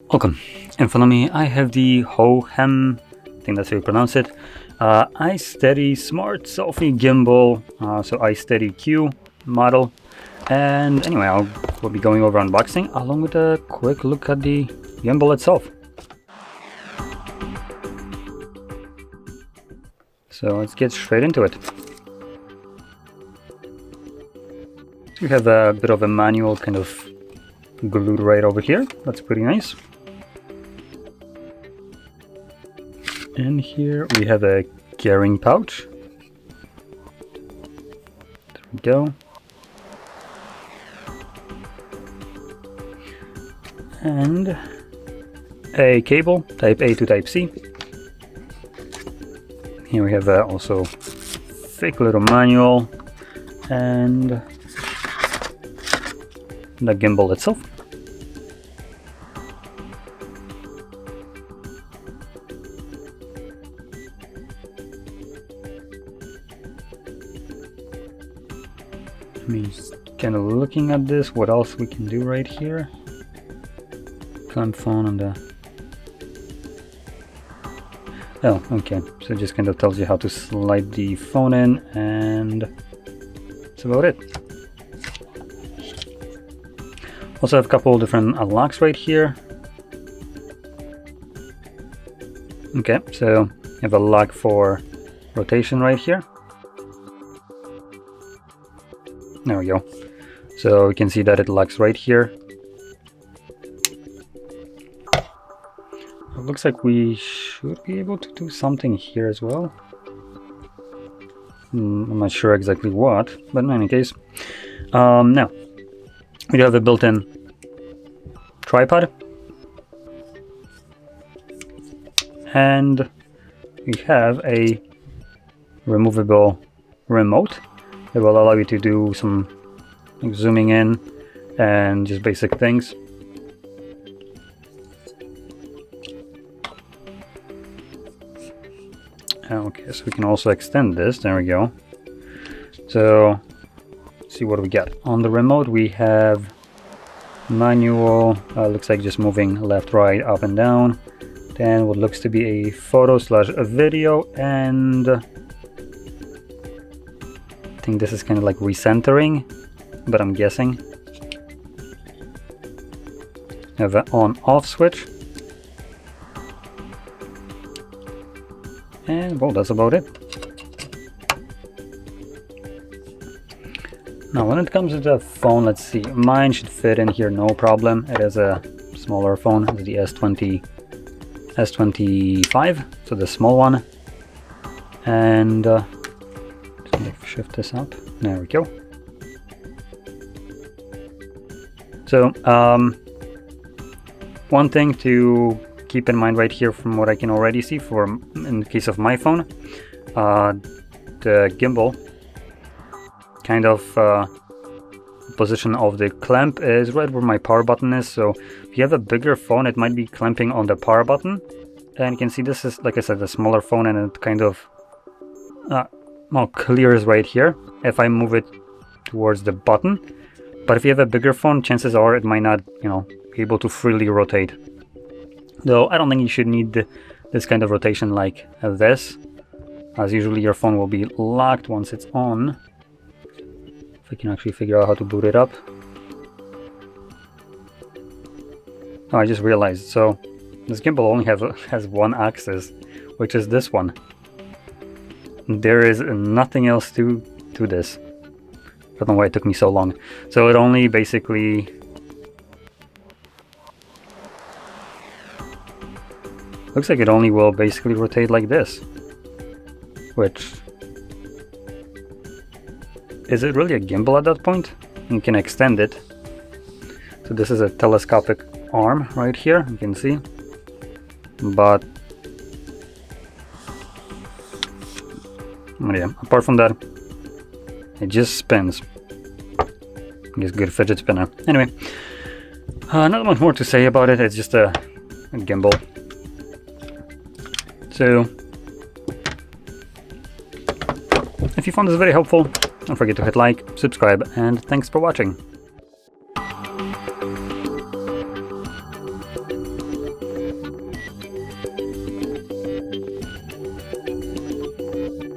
Welcome. In front of me I have the HOHEM, I think that's how you pronounce it, iSteady Smart Selfie Gimbal, so iSteady Q model. And anyway, we'll be going over unboxing along with a quick look at the gimbal itself. So let's get straight into it. So we have a bit of a manual kind of glued right over here. That's pretty nice. And here we have a carrying pouch. There we go. And a cable, type A to type C. Here we have also thick little manual and the gimbal itself. I'm just kind of looking at this, what else we can do right here. Clamp phone on the... Oh, okay, so it just kind of tells you how to slide the phone in, and that's about it. Also have a couple of different locks right here. Okay, so you have a lock for rotation right here. There we go. So you can see that it locks right here. It looks like we should be able to do something here as well. I'm not sure exactly what, but in any case. Now, we do have a built-in tripod. And we have a removable remote that will allow you to do some like zooming in and just basic things. Okay, so we can also extend this. There we go. So let's see what we got. On the remote we have manual, looks like just moving left, right, up and down. Then what looks to be a photo slash a video, and I think this is kind of like recentering, but I'm guessing. Have an on off switch. And well, that's about it. Now when it comes to the phone, let's see, mine should fit in here no problem. It is a smaller phone, it's the S25, so the small one. And just shift this up, there we go. So one thing to keep in mind right here from what I can already see in the case of my phone, the gimbal kind of position of the clamp is right where my power button is. So if you have a bigger phone, it might be clamping on the power button, and you can see this is, like I said, a smaller phone, and it kind of clears right here if I move it towards the button. But if you have a bigger phone, chances are it might not, be able to freely rotate. Though I don't think you should need this kind of rotation like this, as usually your phone will be locked once it's on. If I can actually figure out how to boot it up. Oh, I just realized, so this gimbal only has one axis, which is this one. There is nothing else to this. I don't know why it took me so long. So it only basically... looks like it only will basically rotate like this. Which... is it really a gimbal at that point? You can extend it. So this is a telescopic arm right here, you can see. But... yeah, apart from that, it just spins. Just good fidget spinner. Anyway, not much more to say about it. It's just a gimbal. So, if you found this very helpful, don't forget to hit like, subscribe, and thanks for watching.